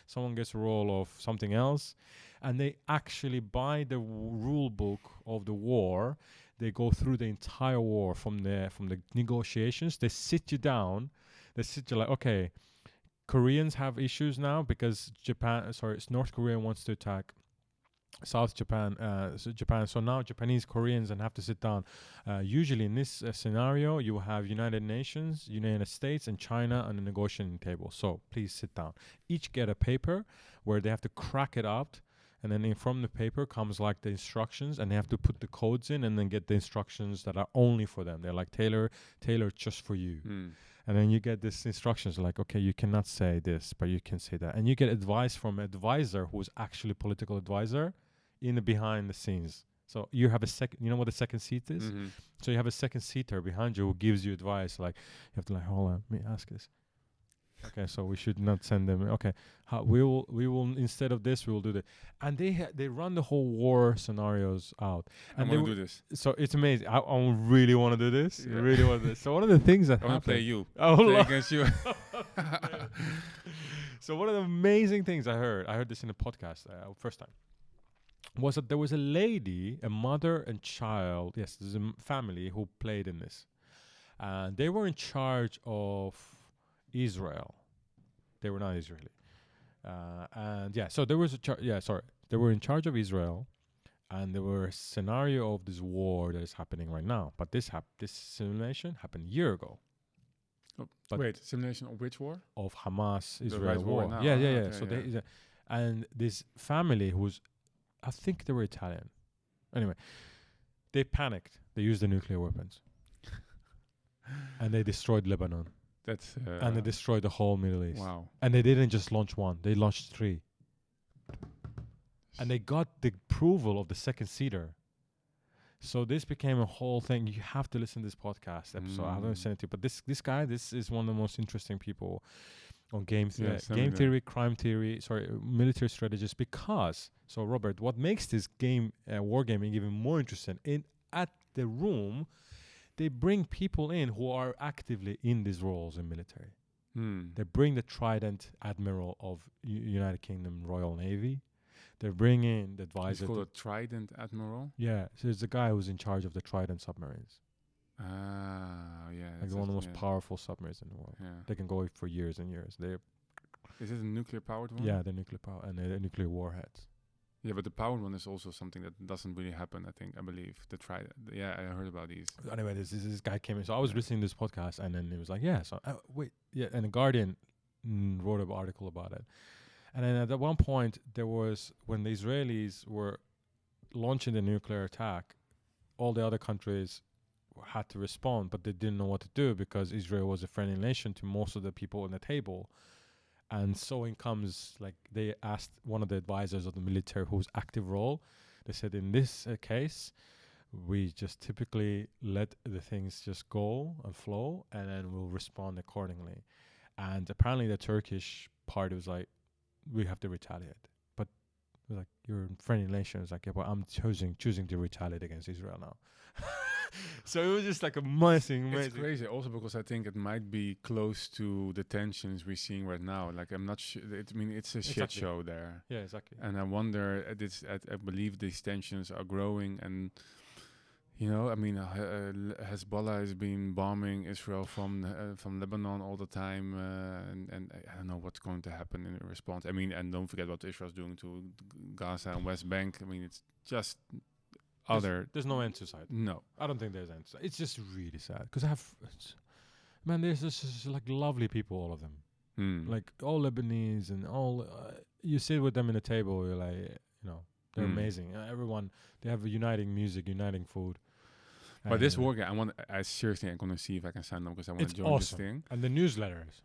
someone gets a role of something else, and they actually buy the rule book of the war. They go through the entire war from the negotiations. They sit you down. They sit you like, okay, Koreans have issues now because North Korea wants to attack South Japan, So now Japanese Koreans and have to sit down. Usually in this scenario, you have United Nations, United States, and China on the negotiating table. So please sit down. Each get a paper where they have to crack it up, and then from the paper comes like the instructions, and they have to put the codes in, and then get the instructions that are only for them. They're like tailored just for you. Mm. And then you get these instructions like, okay, you cannot say this, but you can say that. And you get advice from an advisor who is actually political advisor in the behind the scenes. So you have you know what a second seat is? Mhm. So you have a second seater behind you who gives you advice. Like, you have to like, hold on, let me ask this. Okay, so we should not send them. Okay, we will instead of this, we will do that. And they run the whole war scenarios out. I And want to do this. So it's amazing. I really want to do this. Yeah. I really want to do this. So one of the things that I want to play happened. you. Oh, Play Lord. against you. So one of the amazing things I heard this in a podcast first time, was that there was a lady, a mother and child. Yes, there's a family who played in this. And they were in charge of Israel. They were not Israeli. And yeah, so there was they were in charge of Israel, and there were a scenario of this war that is happening right now. But this simulation happened a year ago. Oh, But- wait, simulation of which war? Of Hamas The Israel right war war. now. Yeah. Okay, So yeah. and this family who's, I think they were Italian. Anyway, they panicked. They used the nuclear weapons, and they destroyed Lebanon, That's and they destroyed the whole Middle East. wow. And they didn't just launch one; they launched 3. And they got the approval of the second seater. So this became a whole thing. You have to listen to this podcast episode. I'm going to send it to you. But this guy, this is one of the most interesting people. on game Yeah, something game like theory, crime theory, military strategies. Because so Robert, what makes this game wargaming even more interesting? At the room, they bring people in who are actively in these roles in military. They bring the Trident Admiral of United Kingdom Royal Navy. They bring in the It's advisor. called a Trident Admiral. Yeah, so it's the guy who's in charge of the Trident submarines. Ah, yeah. Like one of the most powerful submarines in the world. Yeah. They can go for years and years. Is it a nuclear powered one? Yeah, the nuclear power and the nuclear warheads. Yeah, but the powered one is also something that doesn't really happen. I believe the Trident. Yeah, I heard about these. Anyway, this guy came in. So I was listening to this podcast, and then he was like, "Yeah, so and the Guardian wrote an article about it. And then at one point, there was when the Israelis were launching the nuclear attack, all the other countries had to respond, but they didn't know what to do because Israel was a friendly nation to most of the people on the table. And so in comes, like, they asked one of the advisors of the military whose active role, they said, in this case, we just typically let the things just go and flow, and then we'll respond accordingly. And apparently the Turkish party was like, we have to retaliate. But it was like, you're a friendly nation. It's like, yeah, but I'm choosing to retaliate against Israel now. So it was just like amazing. It's crazy also because I think it might be close to the tensions we're seeing right now. Like, I'm not sure. It's a shit show there. Yeah, exactly. And I wonder, I believe these tensions are growing. And, you know, I mean, Hezbollah has been bombing Israel from Lebanon all the time. And I don't know what's going to happen in response. I mean, and don't forget what Israel's doing to Gaza and West Bank. I mean, it's just... There's no end to sight. No, I don't think there's end to sight. It's just really sad because there's just like lovely people, all of them, like all Lebanese and all. You sit with them in a table, you're like, you know, they're amazing. Everyone, they have a uniting music, uniting food. But this war game, I seriously am going to see if I can sign up because I want to join this thing. And the newsletters.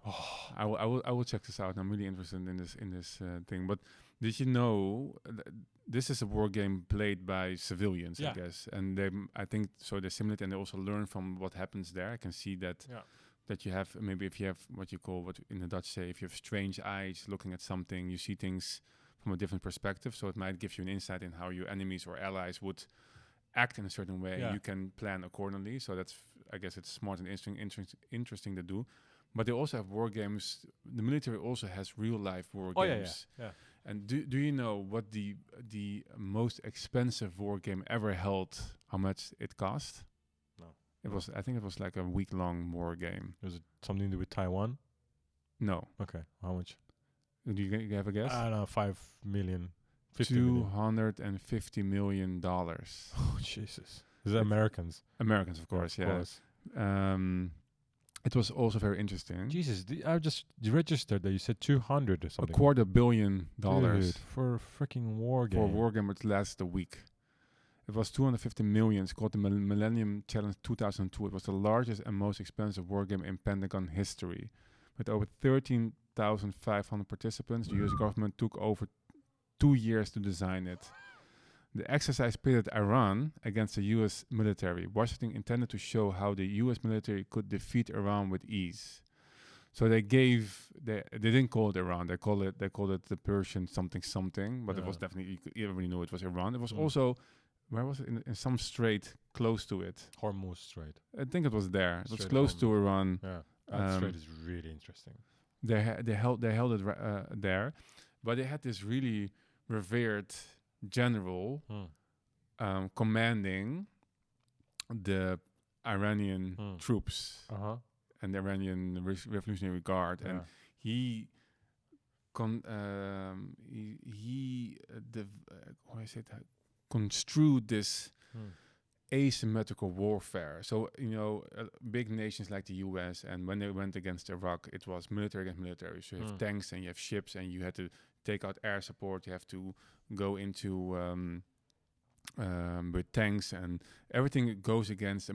I will check this out. I'm really interested in this thing. But did you know this is a war game played by civilians, I guess, and I think so. They simulate and they also learn from what happens there. I can see that that you have maybe if you have what in the Dutch say if you have strange eyes looking at something, you see things from a different perspective. So it might give you an insight in how your enemies or allies would act in a certain way. You can plan accordingly. So that's, I guess, it's smart and interesting to do. But they also have war games. The military also has real life war games. Yeah. And do you know what the most expensive war game ever held? How much it cost? No. I think it was like a week-long war game. Was it something to do with Taiwan? No. Okay. How much? Do you have a guess? I don't know. 5 million. $250 million. Oh, Jesus. Is that Americans? Americans, of course, yeah. It was also very interesting. Jesus, I just registered that you said 200 or something. $250 million. Dude, for a freaking war game. For a war game which lasts a week. It was 250 million. It's called the Millennium Challenge 2002. It was the largest and most expensive war game in Pentagon history. With over 13,500 participants, the U.S. government took over 2 years to design it. The exercise pitted Iran against the U.S. military. Washington intended to show how the U.S. military could defeat Iran with ease. So they didn't call it Iran. They called it the Persian something. But it was definitely, everybody knew it was Iran. It was also, where was it? In some strait close to it. Hormuz Strait. I think it was there. It was close to Iran. Yeah, that strait is really interesting. They held it there, but they had this really revered general commanding the Iranian troops and the Iranian Revolutionary Guard, and he construed this asymmetrical warfare. So, you know, big nations like the US, and when they went against Iraq, it was military against military. So you have tanks and you have ships, and you had to take out air support. You have to go into with tanks, and everything goes against a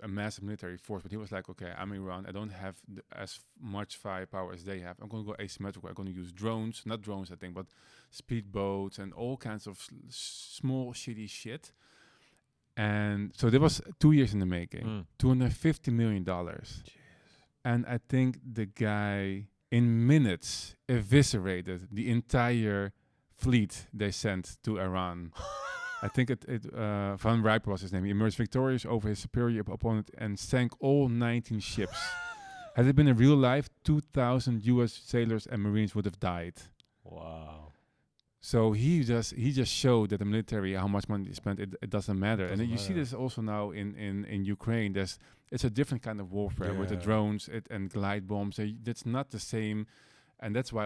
massive military force. But he was like, okay, I'm Iran. I don't have as much firepower as they have. I'm going to go asymmetrical. I'm going to use drones, not drones, I think, but speedboats and all kinds of small shitty shit. And so that was 2 years in the making, $250 million. And I think the guy in minutes eviscerated the entire fleet they sent to Iran. I think Van Riper was his name. He emerged victorious over his superior opponent and sank all 19 ships. Had it been in real life, 2,000 U.S. sailors and Marines would have died. Wow. So he just showed that the military, how much money they spent, it doesn't matter. And then you see matter. this also now in Ukraine. It's a different kind of warfare with the Yeah. drones and glide bombs. That's not the same, and that's why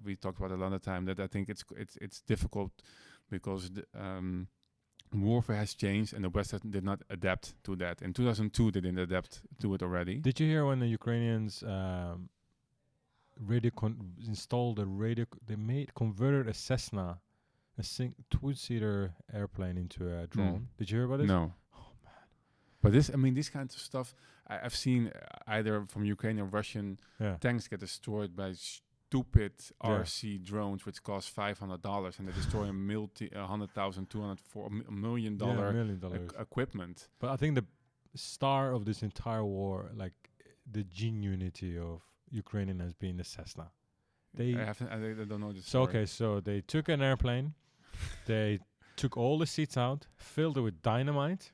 we talked about it a lot of time, that I think it's difficult because warfare has changed and the West did not adapt to that. In 2002, they didn't adapt to it already. Did you hear when the Ukrainians installed a radio? They converted a Cessna, a two-seater airplane into a drone. Did you hear about this? No. Oh man. But these kinds of stuff, I've seen either from Ukraine or Russian tanks get destroyed by stupid RC drones, which cost $500, and they destroy $100,000, $200,000, $1 million equipment. But I think the star of this entire war, like the genuinity of Ukrainian, has been the Cessna. I don't know this. So okay, so they took an airplane, they took all the seats out, filled it with dynamite,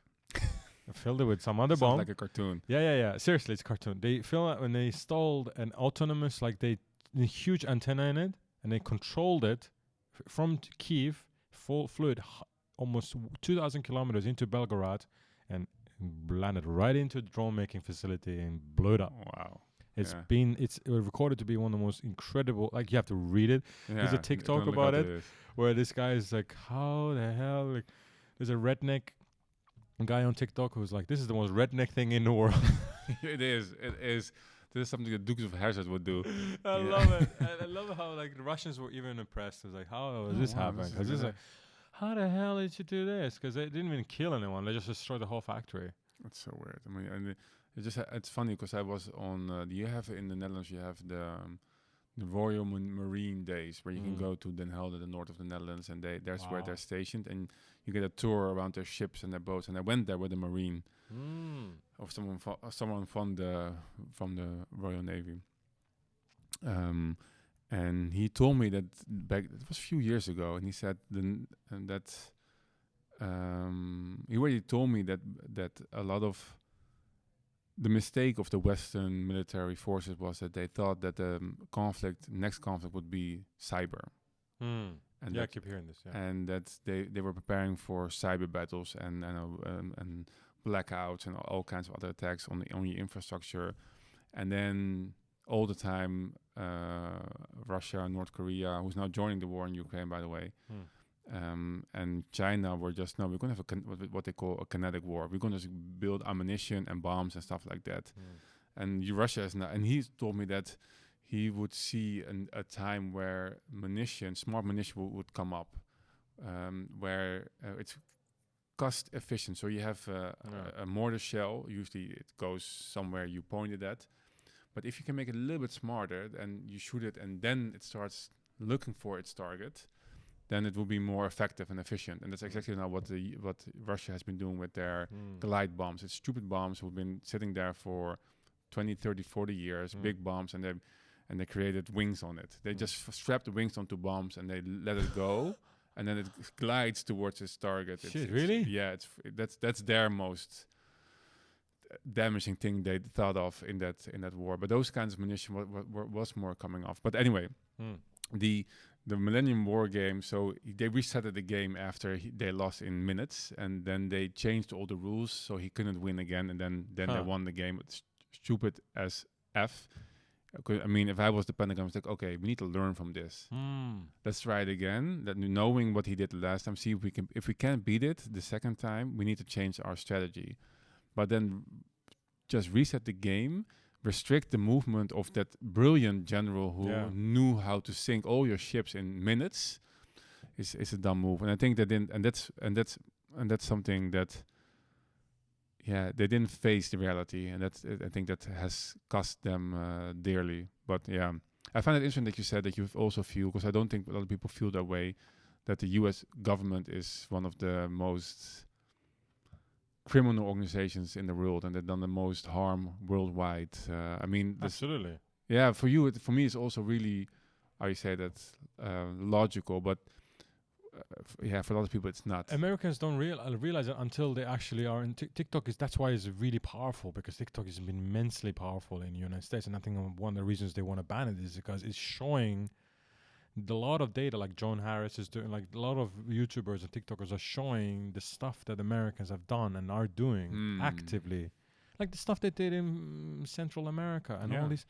filled it with some other bomb. Like a cartoon. Yeah. Seriously, it's a cartoon. They filled it when they installed an autonomous, a huge antenna in it, and they controlled it from Kiev. Flew it almost 2,000 kilometers into Belgorod, and landed right into the drone making facility and blew it up. Wow. It's recorded to be one of the most incredible. Like, you have to read it. There's a TikTok about it where this guy is like, how the hell? Like, there's a redneck guy on TikTok who's like, this is the most redneck thing in the world. It is. This is something the Dukes of Hazzard would do. I love it. I love how the Russians were even impressed. It was like, how does this happen? Because it's like, how the hell did you do this? Because they didn't even kill anyone. They just destroyed the whole factory. That's so weird. I mean, and it's funny because I was on. You have in the Netherlands, you have the Royal Marine Days where you can go to Den Helder, the north of the Netherlands, and there's where they're stationed, and you get a tour around their ships and their boats. And I went there with a Marine. Of someone from the Royal Navy, and he told me that back, it was a few years ago, and he said he already told me that a lot of the mistake of the Western military forces was that they thought that the next conflict would be cyber. And I keep hearing this. Yeah. And that they were preparing for cyber battles and blackouts and all kinds of other attacks on your infrastructure, and then all the time Russia, North Korea, who's now joining the war in Ukraine, by the way, and China were just we're going to have what they call a kinetic war. We're going to build ammunition and bombs and stuff like that. And Russia is not. And he told me that he would see a time where smart munition would come up, where it's cost efficient. So you have a mortar shell. Usually it goes somewhere you point it at. But if you can make it a little bit smarter and you shoot it and then it starts looking for its target, then it will be more effective and efficient. And that's exactly now what Russia has been doing with their glide bombs. It's stupid bombs who've been sitting there for 20, 30, 40 years, big bombs, and they created wings on it. They just strapped the wings onto bombs and they let it go. And then it glides towards its target. Really? Yeah, that's their most damaging thing they thought of in that war. But those kinds of munition was more coming off. But anyway, the Millennium War game. So they resetted the game after they lost in minutes, and then they changed all the rules so he couldn't win again. And then they won the game. It's stupid as F. I mean, if I was the Pentagon, I was like, okay, we need to learn from this. Let's try it again. That knowing what he did the last time, see if we can't beat it the second time, we need to change our strategy. But then just reset the game, restrict the movement of that brilliant general who knew how to sink all your ships in minutes. Is a dumb move. And I think that's something that. Yeah, they didn't face the reality, and I think that has cost them dearly. But yeah, I find it interesting that you said that you also feel, because I don't think a lot of people feel that way, that the U.S. government is one of the most criminal organizations in the world, and they've done the most harm worldwide. I mean, absolutely. Yeah, for you, for me, it's also really, how you say that, logical. But for a lot of people, it's not. Americans don't realize it until they actually are in TikTok. That's why it's really powerful, because TikTok has been immensely powerful in the United States, and I think one of the reasons they want to ban it is because it's showing a lot of data, like Joan Harris is doing, like a lot of YouTubers and TikTokers are showing the stuff that Americans have done and are doing actively, like the stuff they did in Central America and all these,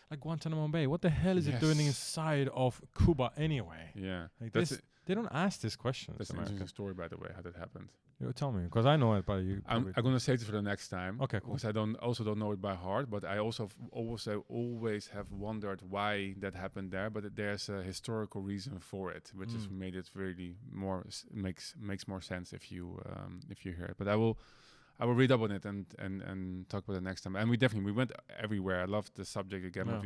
like Guantanamo Bay. What the hell is it doing inside of Cuba anyway? Yeah, like this. They don't ask this question. That's an interesting story, by the way, how that happened. You tell me, because I know it, but you. I'm going to say this for the next time. Okay, cool. Because I don't know it by heart, but I also always have wondered why that happened there. But there's a historical reason for it, which has made it really makes more sense if you hear it. But I will read up on it and talk about it next time. And we went everywhere. I love the subject again. Yeah.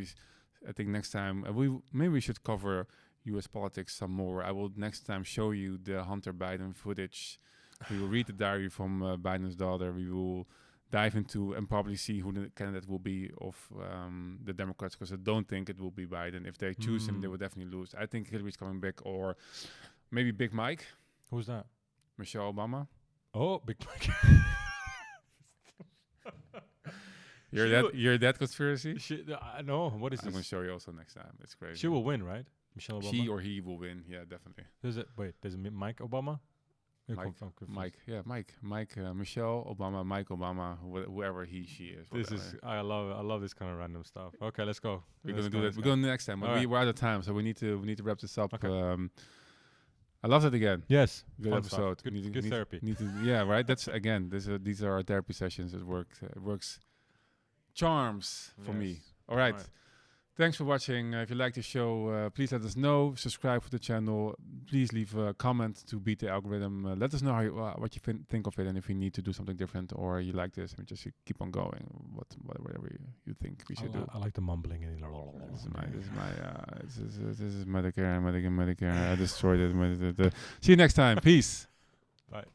I think next time we should cover U.S. politics some more. I will next time show you the Hunter Biden footage. We will read the diary from Biden's daughter. We will dive into and probably see who the candidate will be of the Democrats, because I don't think it will be Biden. If they choose him, they will definitely lose. I think Hillary's coming back, or maybe Big Mike. Who's that? Michelle Obama. Oh, Big Mike. You're that conspiracy? No, what is I'm this? going to show you also next time. It's crazy. She will win, right? Michelle Obama? She or he will win. Yeah, definitely. There's a Mike Obama? Mike, Michelle Obama, Mike Obama, whoever she is. I love this kind of random stuff. Okay, let's go. We're gonna do that. We're going next time. But we're out of time, so we need to wrap this up. Okay. I loved it again. Yes, good episode. Good therapy. Yeah, right. That's again. These are our therapy sessions. It works charms for me. All right. Thanks for watching. If you like the show, please let us know. Subscribe to the channel. Please leave a comment to beat the algorithm. Let us know what you think of it, and if you need to do something different, or you like this, and just keep on going. Whatever you think we should do. I like the mumbling. This is Medicare. I destroyed it. See you next time. Peace. Bye.